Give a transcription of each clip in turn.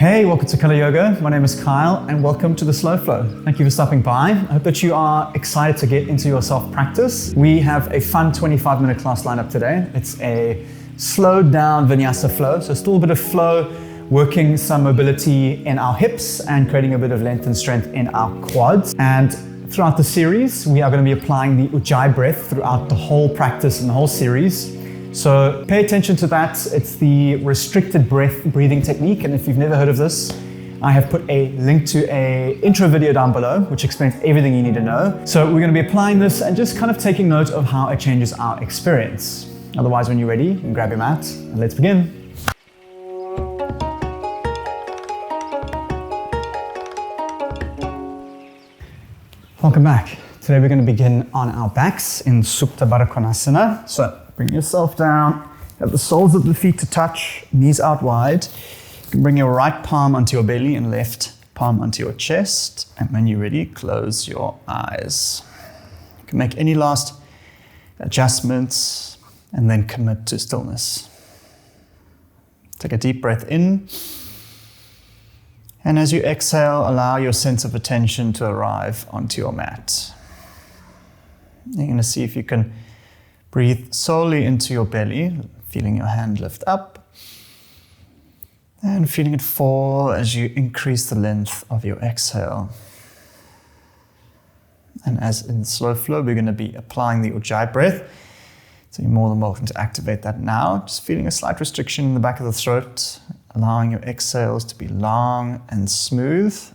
Hey, welcome to Color Yoga. My name is Kyle and welcome to the Slow Flow. Thank you for stopping by. I hope that you are excited to get into your self-practice. We have a fun 25-minute class lined up today. It's a slowed down vinyasa flow, so still a bit of flow, working some mobility in our hips and creating a bit of length and strength in our quads. And throughout the series, we are going to be applying the Ujjayi breath throughout the whole practice and the whole series. So pay attention to that. It's the restricted breath breathing technique. And if you've never heard of this, I have put a link to an intro video down below, which explains everything you need to know. So we're going to be applying this and just kind of taking note of how it changes our experience. Otherwise, when you're ready, you can grab your mat and let's begin. Welcome back. Today we're going to begin on our backs in Supta Baddha Konasana. So bring yourself down, have the soles of the feet to touch, knees out wide. You can bring your right palm onto your belly and left palm onto your chest. And when you're ready, close your eyes. You can make any last adjustments and then commit to stillness. Take a deep breath in. And as you exhale, allow your sense of attention to arrive onto your mat. You're going to see if you can breathe solely into your belly, feeling your hand lift up and feeling it fall as you increase the length of your exhale. And as in slow flow, we're going to be applying the Ujjayi breath. So you're more than welcome to activate that now. Just feeling a slight restriction in the back of the throat, allowing your exhales to be long and smooth.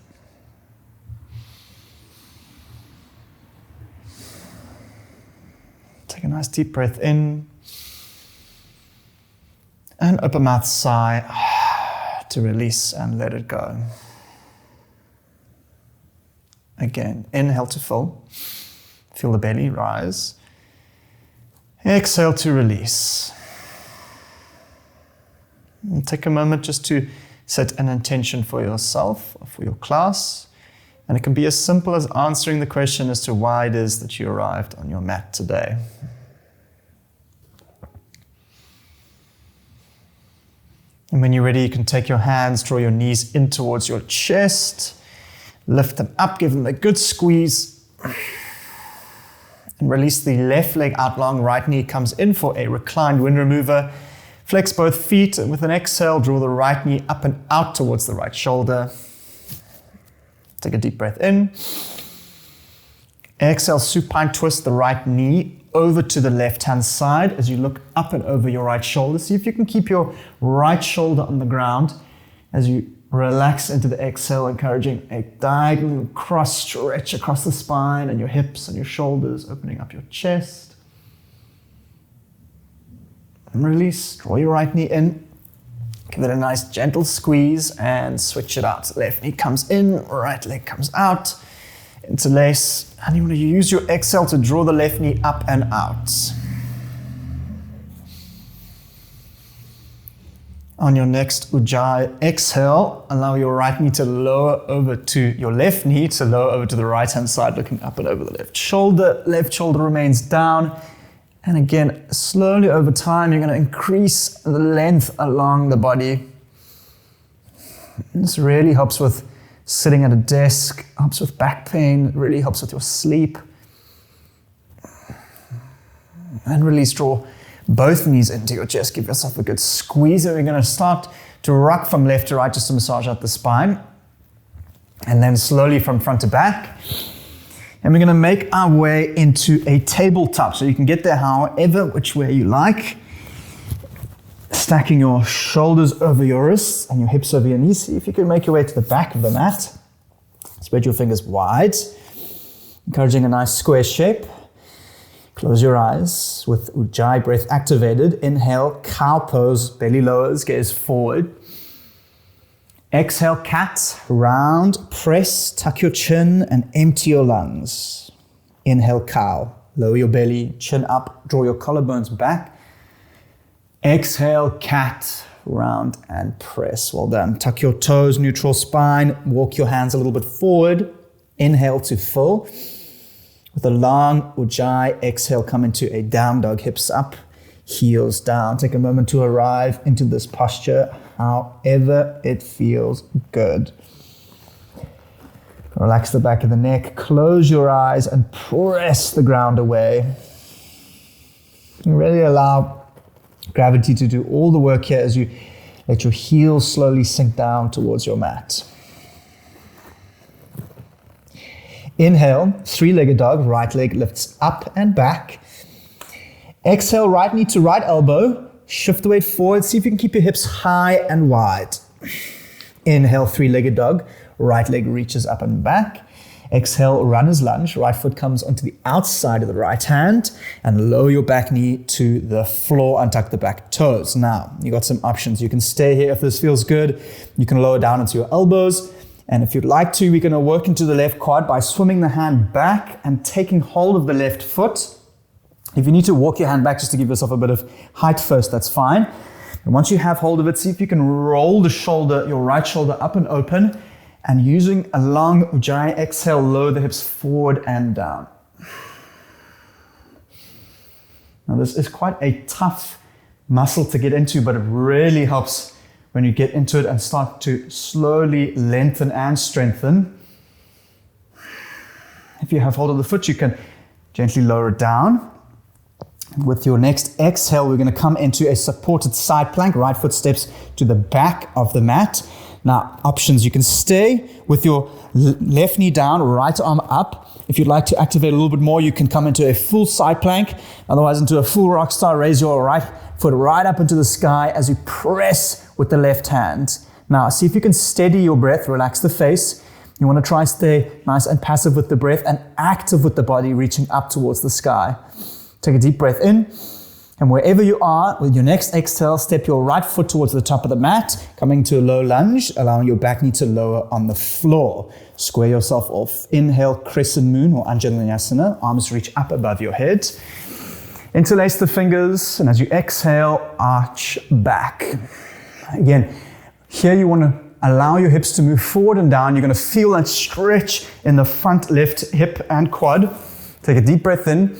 Take a nice deep breath in and open mouth sigh to release and let it go. Again, inhale to fill. Feel the belly rise. Exhale to release. And take a moment just to set an intention for yourself or for your class. And it can be as simple as answering the question as to why it is that you arrived on your mat today. And when you're ready, you can take your hands, draw your knees in towards your chest, lift them up, give them a good squeeze, and release the left leg out long. Right knee comes in for a reclined wind remover. Flex both feet, and with an exhale, draw the right knee up and out towards the right shoulder. Take a deep breath in. Exhale, supine twist the right knee over to the left-hand side as you look up and over your right shoulder. See if you can keep your right shoulder on the ground as you relax into the exhale, encouraging a diagonal cross stretch across the spine and your hips and your shoulders, opening up your chest. And release, draw your right knee in. Give it a nice gentle squeeze and switch it out. Left knee comes in, right leg comes out. Interlace, and you want to use your exhale to draw the left knee up and out. On your next Ujjayi exhale, allow your right knee to lower over to your left knee, to lower over to the right-hand side, looking up and over the left shoulder. Left shoulder remains down. And again, slowly over time, you're going to increase the length along the body. This really helps with sitting at a desk, helps with back pain, really helps with your sleep. And release, draw both knees into your chest. Give yourself a good squeeze. And we're going to start to rock from left to right just to massage out the spine. And then slowly from front to back. And we're going to make our way into a tabletop. So you can get there however, which way you like. Stacking your shoulders over your wrists and your hips over your knees. See if you can make your way to the back of the mat. Spread your fingers wide, encouraging a nice square shape. Close your eyes with Ujjayi breath activated. Inhale, cow pose, belly lowers, gaze forward. Exhale, cat, round, press, tuck your chin and empty your lungs. Inhale, cow, lower your belly, chin up, draw your collarbones back. Exhale, cat, round and press. Well done. Tuck your toes, neutral spine. Walk your hands a little bit forward. Inhale to full. With a long Ujjayi exhale, come into a down dog, hips up, heels down. Take a moment to arrive into this posture. however it feels good. Relax the back of the neck, close your eyes and press the ground away. And really allow gravity to do all the work here as you let your heels slowly sink down towards your mat. Inhale, three-legged dog, right leg lifts up and back. Exhale, right knee to right elbow, shift the weight forward, see if you can keep your hips high and wide. Inhale, three-legged dog, right leg reaches up and back. Exhale, runner's lunge, right foot comes onto the outside of the right hand and lower your back knee to the floor, untuck the back toes. Now, you got some options. You can stay here if this feels good. You can lower down into your elbows. And if you'd like to, we're going to work into the left quad by swimming the hand back and taking hold of the left foot. If you need to walk your hand back just to give yourself a bit of height first, that's fine. And once you have hold of it, see if you can roll the shoulder, your right shoulder up and open, and using a long Ujjayi exhale, lower the hips forward and down. Now this is quite a tough muscle to get into, but it really helps when you get into it and start to slowly lengthen and strengthen. If you have hold of the foot, you can gently lower it down. With your next exhale, we're going to come into a supported side plank. Right foot steps to the back of the mat. Now, options, you can stay with your left knee down, right arm up. If you'd like to activate a little bit more, you can come into a full side plank. Otherwise, into a full rock star, raise your right foot right up into the sky as you press with the left hand. Now, see if you can steady your breath, relax the face. You want to try stay nice and passive with the breath and active with the body, reaching up towards the sky. Take a deep breath in. And wherever you are, with your next exhale, step your right foot towards the top of the mat, coming to a low lunge, allowing your back knee to lower on the floor. Square yourself off. Inhale, crescent moon or Anjalinasana. Arms reach up above your head. Interlace the fingers, and as you exhale, arch back. Again, here you want to allow your hips to move forward and down. You're going to feel that stretch in the front left hip and quad. Take a deep breath in.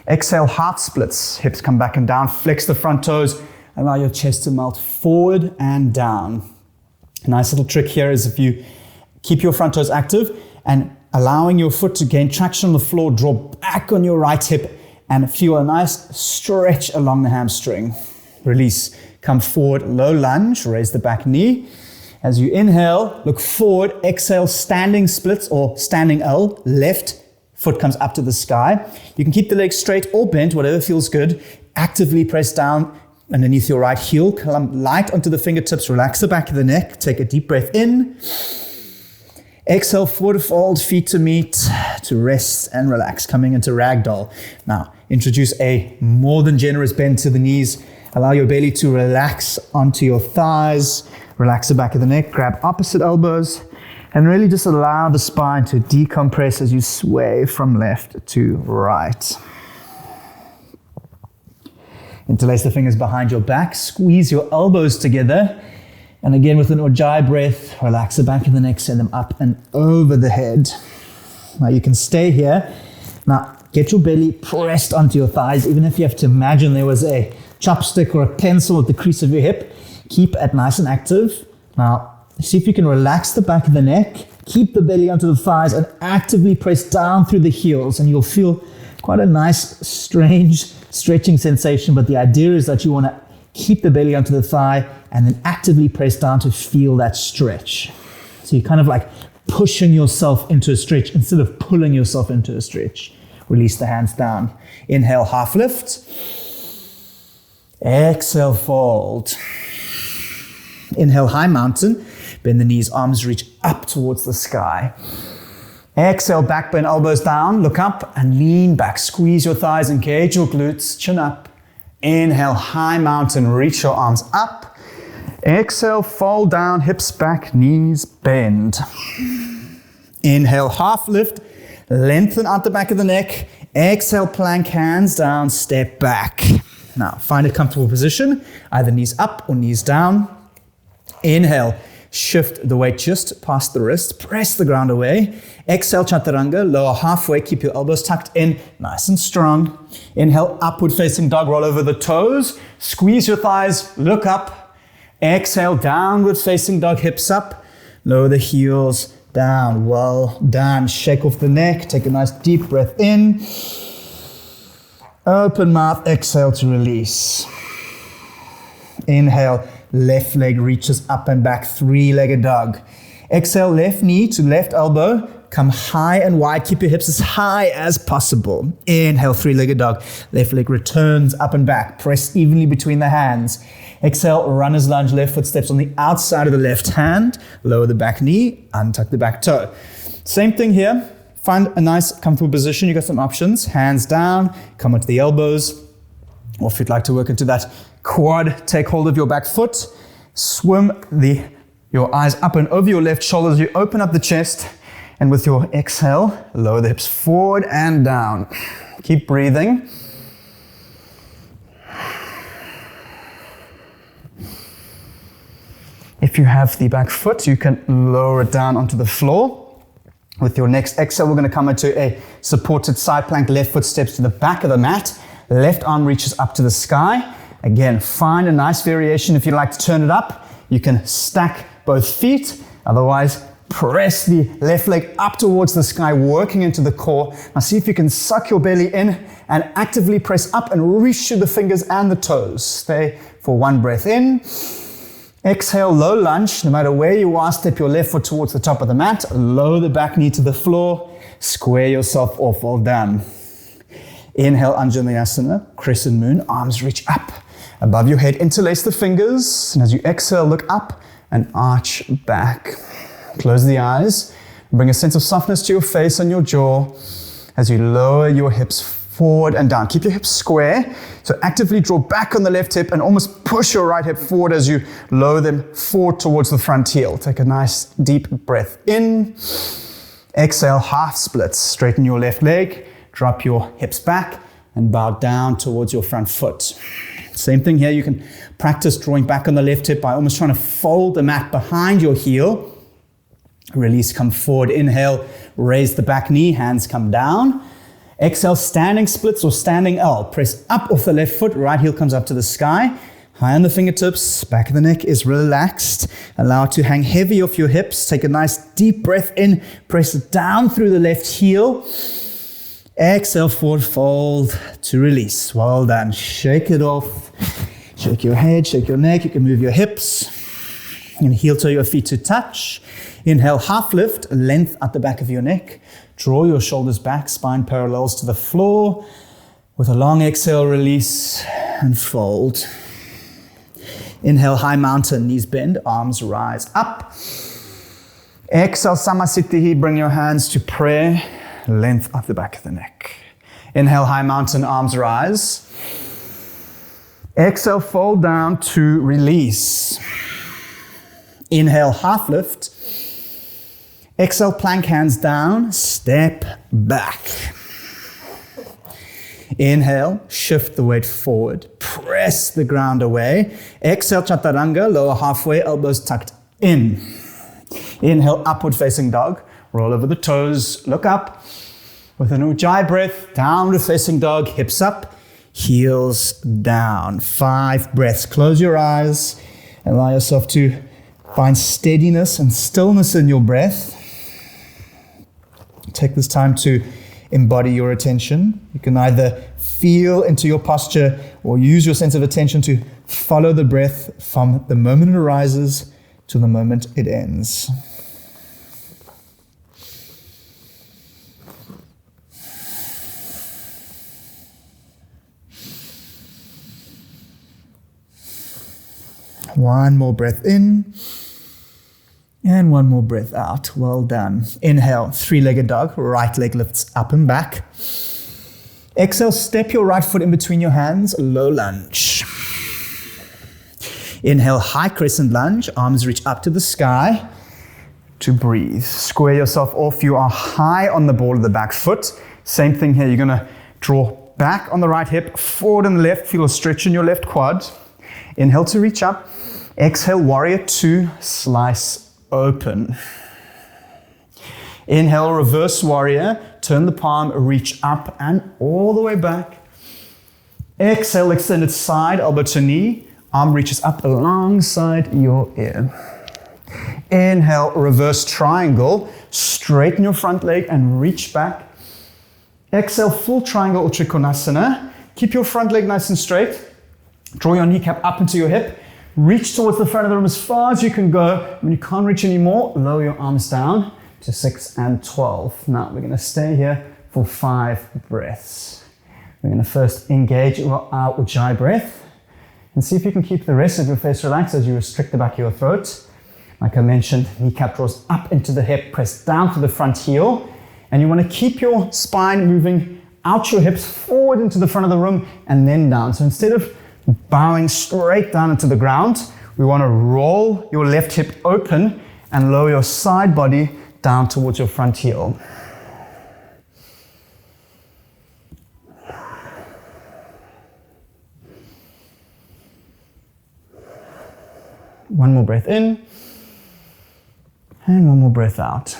Exhale, heart splits. Hips come back and down. Flex the front toes. Allow your chest to melt forward and down. A nice little trick here is if you keep your front toes active and allowing your foot to gain traction on the floor, draw back on your right hip and feel a nice stretch along the hamstring. Release. Come forward, low lunge. Raise the back knee. As you inhale, look forward. Exhale, standing splits or standing L. Left foot comes up to the sky. You can keep the legs straight or bent, whatever feels good. Actively press down underneath your right heel. Come light onto the fingertips. Relax the back of the neck. Take a deep breath in. Exhale, forward fold, feet to meet, to rest and relax. Coming into ragdoll. Now, introduce a more than generous bend to the knees. Allow your belly to relax onto your thighs. Relax the back of the neck. Grab opposite elbows. And really just allow the spine to decompress as you sway from left to right. Interlace the fingers behind your back. Squeeze your elbows together. And again, with an Ujjayi breath, relax the back of the neck, send them up and over the head. Now you can stay here. Now get your belly pressed onto your thighs, even if you have to imagine there was a chopstick or a pencil at the crease of your hip. Keep it nice and active. Now, see if you can relax the back of the neck, keep the belly onto the thighs, and actively press down through the heels. And you'll feel quite a nice, strange stretching sensation. But the idea is that you want to keep the belly onto the thigh and then actively press down to feel that stretch. So you're kind of like pushing yourself into a stretch instead of pulling yourself into a stretch. Release the hands down. Inhale, half lift. Exhale, fold. Inhale, high mountain. Bend the knees, arms reach up towards the sky. Exhale, back bend, elbows down. Look up and lean back. Squeeze your thighs, engage your glutes, chin up. Inhale, high mountain, reach your arms up. Exhale, fold down, hips back, knees bend. Inhale, half lift, lengthen out the back of the neck. Exhale, plank, hands down, step back. Now, find a comfortable position, either knees up or knees down. Inhale, shift the weight just past the wrist, press the ground away. Exhale, chaturanga, lower halfway, keep your elbows tucked in, nice and strong. Inhale, upward facing dog, roll over the toes, squeeze your thighs, look up. Exhale, downward facing dog, hips up. Lower the heels down. Well done. Shake off the neck. Take a nice deep breath in. Open mouth, exhale to release. Inhale, left leg reaches up and back, three-legged dog. Exhale, left knee to left elbow. Come high and wide. Keep your hips as high as possible. Inhale, three-legged dog. Left leg returns up and back. Press evenly between the hands. Exhale, runner's lunge. Left foot steps on the outside of the left hand. Lower the back knee. Untuck the back toe. Same thing here. Find a nice, comfortable position. You got some options. Hands down. Come onto the elbows. Or if you'd like to work into that quad, take hold of your back foot. Swim your eyes up and over your left shoulder as you open up the chest. And with your exhale, lower the hips forward and down. Keep breathing. If you have the back foot, you can lower it down onto the floor. With your next exhale, we're going to come into a supported side plank. Left foot steps to the back of the mat. Left arm reaches up to the sky. Again, find a nice variation. If you'd like to turn it up, you can stack both feet. Otherwise, press the left leg up towards the sky, working into the core. Now see if you can suck your belly in and actively press up and reach through the fingers and the toes. Stay for one breath in. Exhale, low lunge. No matter where you are, step your left foot towards the top of the mat. Lower the back knee to the floor. Square yourself off, well done. Inhale, unmotivated, crescent moon. Arms reach up. Above your head, interlace the fingers. And as you exhale, look up and arch back. Close the eyes. Bring a sense of softness to your face and your jaw as you lower your hips forward and down. Keep your hips square. So actively draw back on the left hip and almost push your right hip forward as you lower them forward towards the front heel. Take a nice deep breath in. Exhale, half splits. Straighten your left leg. Drop your hips back and bow down towards your front foot. Same thing here. You can practice drawing back on the left hip by almost trying to fold the mat behind your heel. Release, come forward. Inhale, raise the back knee, hands come down. Exhale, standing splits or standing L. Press up off the left foot, right heel comes up to the sky. High on the fingertips, back of the neck is relaxed. Allow it to hang heavy off your hips. Take a nice deep breath in. Press down through the left heel. Exhale, forward fold to release. Well done. Shake it off. Shake your head, shake your neck. You can move your hips. And heel toe your feet to touch. Inhale, half lift, length at the back of your neck. Draw your shoulders back, spine parallels to the floor. With a long exhale, release and fold. Inhale, high mountain, knees bend, arms rise up. Exhale, Samasthiti, bring your hands to prayer. Length up the back of the neck. Inhale, high mountain, arms rise. Exhale, fold down to release. Inhale, half lift. Exhale, plank, hands down, step back. Inhale, shift the weight forward, press the ground away. Exhale, chaturanga, lower halfway, elbows tucked in. Inhale, upward facing dog, roll over the toes, look up. With an ujjayi breath, downward facing dog, hips up, heels down. 5 breaths, close your eyes, allow yourself to find steadiness and stillness in your breath. Take this time to embody your attention. You can either feel into your posture or use your sense of attention to follow the breath from the moment it arises to the moment it ends. One more breath in. And one more breath out. Well done. Inhale, three-legged dog. Right leg lifts up and back. Exhale, step your right foot in between your hands. Low lunge. Inhale, high crescent lunge. Arms reach up to the sky to breathe. Square yourself off. You are high on the ball of the back foot. Same thing here. You're going to draw back on the right hip, forward on the left. Feel a stretch in your left quad. Inhale to reach up. Exhale, warrior two, slice open. Inhale, reverse warrior. Turn the palm, reach up and all the way back. Exhale, extended side, elbow to knee. Arm reaches up alongside your ear. Inhale, reverse triangle. Straighten your front leg and reach back. Exhale, full triangle or trikonasana. Keep your front leg nice and straight. Draw your kneecap up into your hip. Reach towards the front of the room as far as you can go. When you can't reach anymore, lower your arms down to 6 and 12. Now we're going to stay here for 5 breaths. We're going to first engage our Ujjayi breath and see if you can keep the rest of your face relaxed as you restrict the back of your throat. Like I mentioned, kneecap draws up into the hip, press down to the front heel, and you want to keep your spine moving out your hips, forward into the front of the room, and then down. So instead of bowing straight down into the ground, we want to roll your left hip open and lower your side body down towards your front heel. One more breath in, and one more breath out.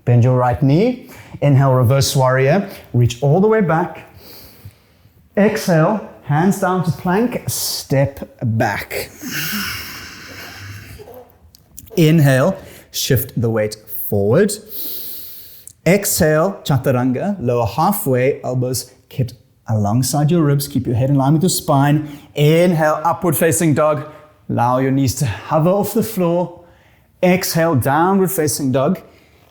Bend your right knee. Inhale, reverse warrior. Reach all the way back. Exhale, hands down to plank. Step back. Inhale, shift the weight forward. Exhale, chaturanga. Lower halfway, elbows kept alongside your ribs. Keep your head in line with your spine. Inhale, upward facing dog. Allow your knees to hover off the floor. Exhale, downward facing dog.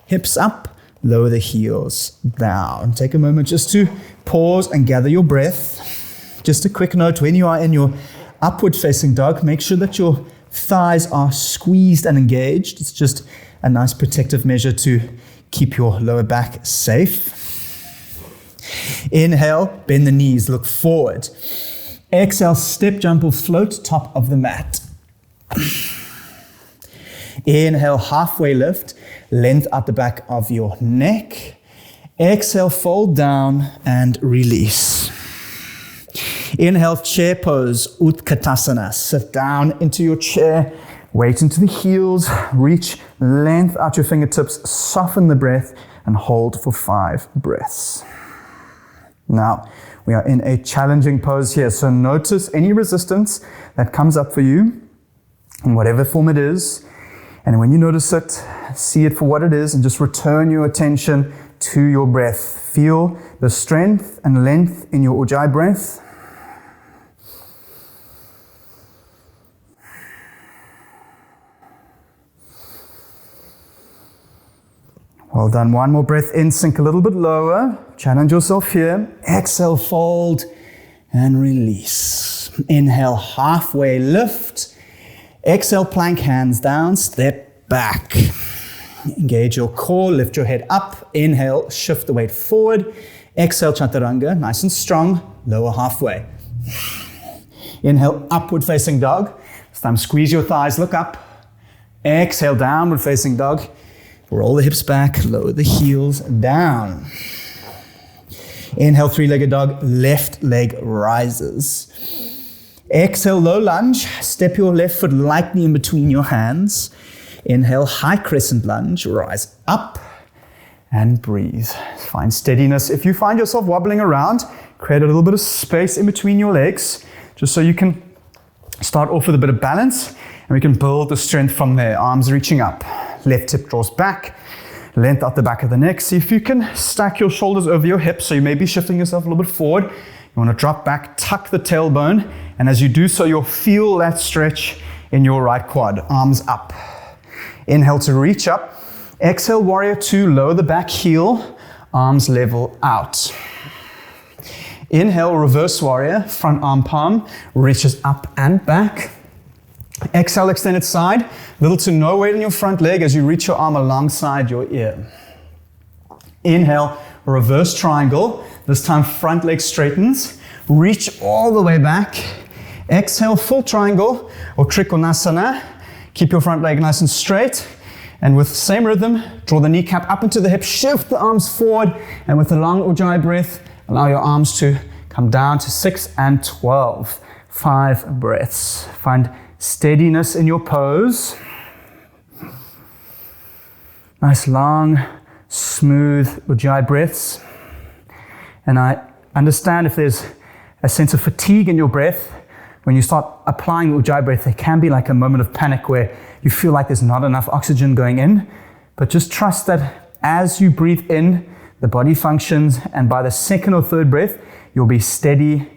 Hips up, lower the heels down. Take a moment just to pause and gather your breath. Just a quick note, when you are in your upward facing dog, make sure that your thighs are squeezed and engaged. It's just a nice protective measure to keep your lower back safe. Inhale, bend the knees, look forward. Exhale, step, jump or float, top of the mat. Inhale, halfway lift, length at the back of your neck. Exhale, fold down and release. Inhale, chair pose, Utkatasana. Sit down into your chair, weight into the heels, reach length out your fingertips, soften the breath, and hold for 5 breaths. Now, we are in a challenging pose here, so notice any resistance that comes up for you, in whatever form it is. And when you notice it, see it for what it is and just return your attention to your breath. Feel the strength and length in your Ujjayi breath. Well done. One more breath in, sink a little bit lower. Challenge yourself here. Exhale, fold and release. Inhale, halfway lift. Exhale, plank, hands down, step back. Engage your core, lift your head up. Inhale, shift the weight forward. Exhale, chaturanga, nice and strong, lower halfway. Inhale, upward facing dog. This time squeeze your thighs, look up. Exhale, downward facing dog. Roll the hips back, lower the heels down. Inhale, three-legged dog, left leg rises. Exhale, low lunge. Step your left foot lightly in between your hands. Inhale, high crescent lunge. Rise up and breathe. Find steadiness. If you find yourself wobbling around, create a little bit of space in between your legs, just so you can start off with a bit of balance, and we can build the strength from there. Arms reaching up. Left hip draws back. Length out the back of the neck. See if you can stack your shoulders over your hips, so you may be shifting yourself a little bit forward. You want to drop back, tuck the tailbone, and as you do so, you'll feel that stretch in your right quad. Arms up. Inhale to reach up. Exhale, warrior 2, lower the back heel, arms level out. Inhale, reverse warrior, front arm palm, reaches up and back. Exhale, extended side, little to no weight in your front leg as you reach your arm alongside your ear. Inhale, reverse triangle, this time front leg straightens, reach all the way back. Exhale, full triangle or trikonasana. Keep your front leg nice and straight, and with the same rhythm, draw the kneecap up into the hip, shift the arms forward, and with a long Ujjayi breath, allow your arms to come down to 6 and 12. 5 breaths. Find steadiness in your pose. Nice long, smooth Ujjayi breaths. And I understand if there's a sense of fatigue in your breath when you start applying Ujjayi breath, there can be like a moment of panic where you feel like there's not enough oxygen going in. But just trust that as you breathe in, the body functions, and by the second or third breath, you'll be steady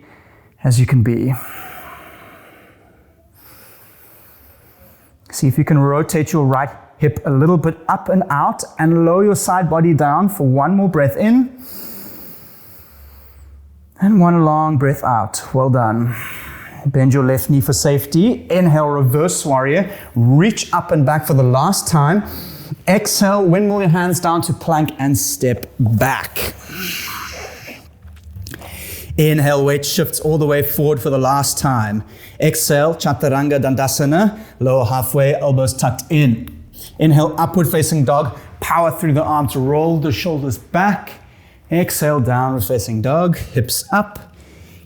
as you can be. See if you can rotate your right hip a little bit up and out and lower your side body down for one more breath in. And one long breath out. Well done. Bend your left knee for safety. Inhale, reverse warrior. Reach up and back for the last time. Exhale, windmill your hands down to plank and step back. Inhale, weight shifts all the way forward for the last time. Exhale, Chaturanga Dandasana, lower halfway, elbows tucked in. Inhale, upward facing dog, power through the arms, roll the shoulders back. Exhale, downward facing dog, hips up,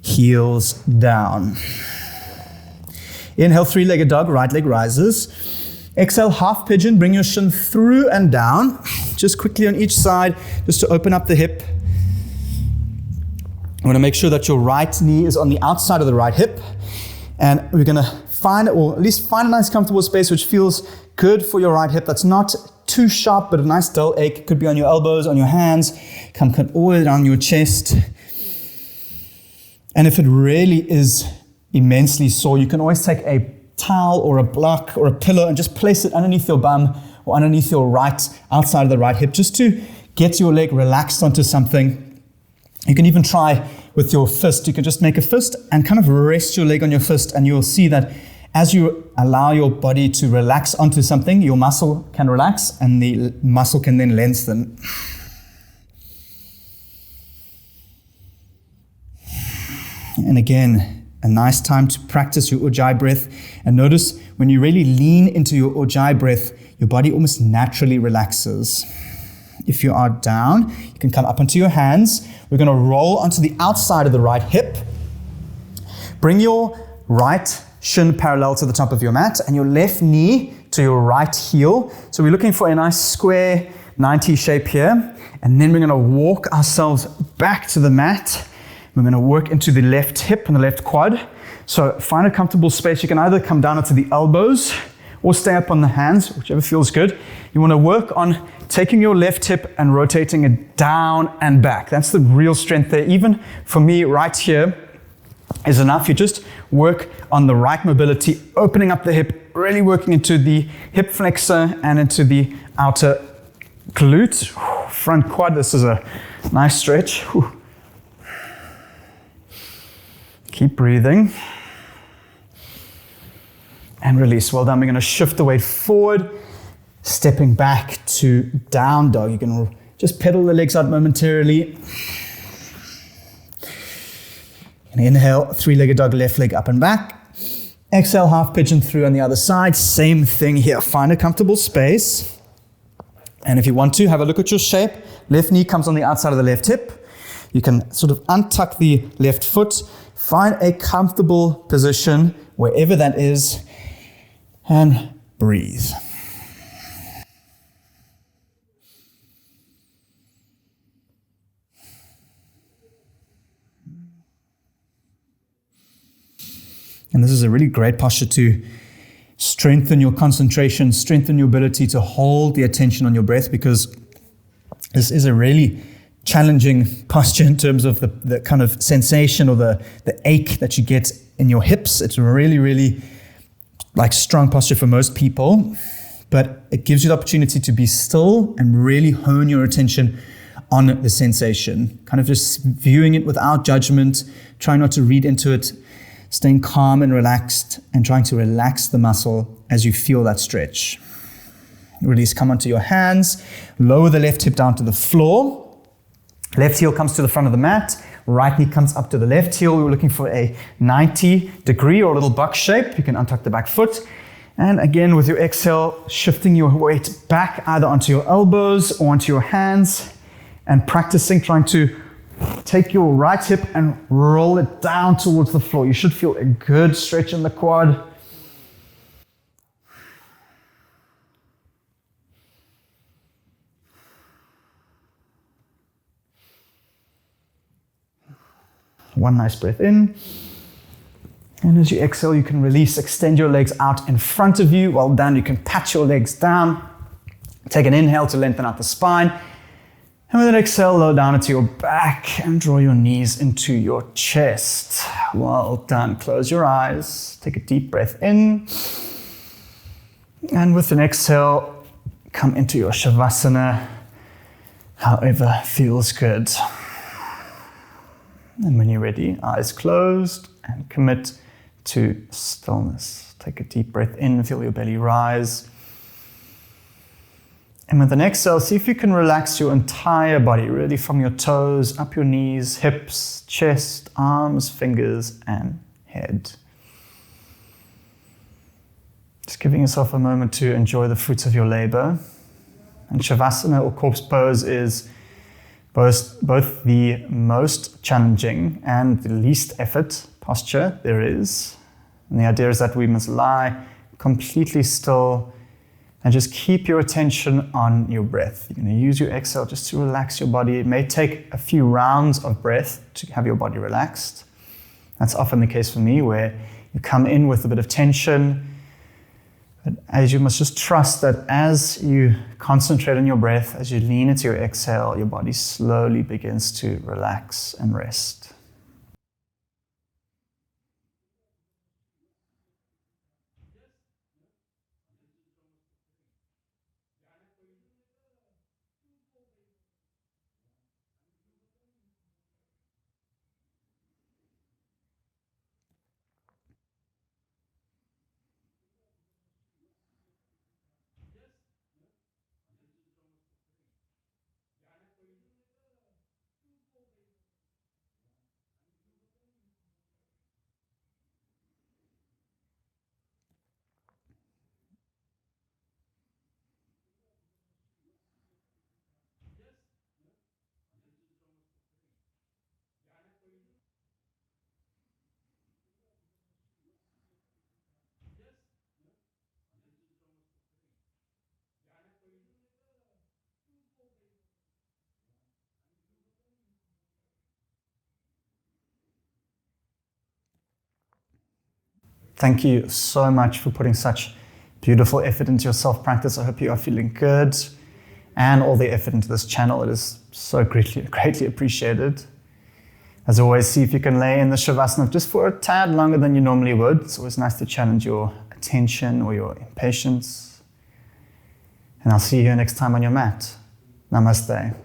heels down. Inhale, three-legged dog, right leg rises. Exhale, half pigeon, bring your shin through and down. Just quickly on each side, just to open up the hip. You want to make sure that your right knee is on the outside of the right hip. And we're going to find, or at least find a nice comfortable space which feels good for your right hip. That's not too sharp, but a nice dull ache. It could be on your elbows, on your hands. Come all the way down your chest. And if it really is immensely sore, you can always take a towel or a block or a pillow and just place it underneath your bum or underneath your right, outside of the right hip, just to get your leg relaxed onto something. You can even try with your fist. You can just make a fist and kind of rest your leg on your fist, and you'll see that as you allow your body to relax onto something, your muscle can relax and the muscle can then lengthen. And again, a nice time to practice your Ujjayi breath. And notice when you really lean into your Ujjayi breath, your body almost naturally relaxes. If you are down, you can come up onto your hands. We're going to roll onto the outside of the right hip. Bring your right shin parallel to the top of your mat and your left knee to your right heel. So we're looking for a nice square 90 shape here. And then we're going to walk ourselves back to the mat. We're going to work into the left hip and the left quad. So find a comfortable space. You can either come down onto the elbows or stay up on the hands, whichever feels good. You want to work on taking your left hip and rotating it down and back. That's the real strength there. Even for me, right here is enough. You just work on the right mobility, opening up the hip, really working into the hip flexor and into the outer glute. Front quad, this is a nice stretch. Keep breathing. And release. Well done. We're going to shift the weight forward, stepping back to down dog. You can just pedal the legs out momentarily. And inhale, three-legged dog, left leg up and back. Exhale, half pigeon through on the other side. Same thing here. Find a comfortable space. And if you want to, have a look at your shape. Left knee comes on the outside of the left hip. You can sort of untuck the left foot. Find a comfortable position, wherever that is, and breathe. And this is a really great posture to strengthen your concentration, strengthen your ability to hold the attention on your breath, because this is a really challenging posture in terms of the kind of sensation or the ache that you get in your hips. It's really, really like strong posture for most people, but it gives you the opportunity to be still and really hone your attention on the sensation, kind of just viewing it without judgment, trying not to read into it, staying calm and relaxed, and trying to relax the muscle as you feel that stretch. Release, come onto your hands, lower the left hip down to the floor. Left heel comes to the front of the mat, right knee comes up to the left heel. We're looking for a 90-degree or a little buck shape. You can untuck the back foot. And again, with your exhale, shifting your weight back either onto your elbows or onto your hands, and practicing trying to take your right hip and roll it down towards the floor. You should feel a good stretch in the quad. One nice breath in. And as you exhale, you can release, extend your legs out in front of you. Well done. You can pat your legs down. Take an inhale to lengthen out the spine. And with an exhale, lower down into your back and draw your knees into your chest. Well done. Close your eyes. Take a deep breath in. And with an exhale, come into your Shavasana, however feels good. And when you're ready, eyes closed and commit to stillness. Take a deep breath in, feel your belly rise. And with an exhale, see if you can relax your entire body, really from your toes, up your knees, hips, chest, arms, fingers, and head. Just giving yourself a moment to enjoy the fruits of your labor. And Shavasana or corpse pose is both the most challenging and the least effort posture there is. And the idea is that we must lie completely still and just keep your attention on your breath. You're going to use your exhale just to relax your body. It may take a few rounds of breath to have your body relaxed. That's often the case for me, where you come in with a bit of tension. But as you must just trust that as you concentrate on your breath, as you lean into your exhale, your body slowly begins to relax and rest. Thank you so much for putting such beautiful effort into your self-practice. I hope you are feeling good, and all the effort into this channel. It is so greatly appreciated. As always, see if you can lay in the Shavasana just for a tad longer than you normally would. It's always nice to challenge your attention or your impatience. And I'll see you next time on your mat. Namaste.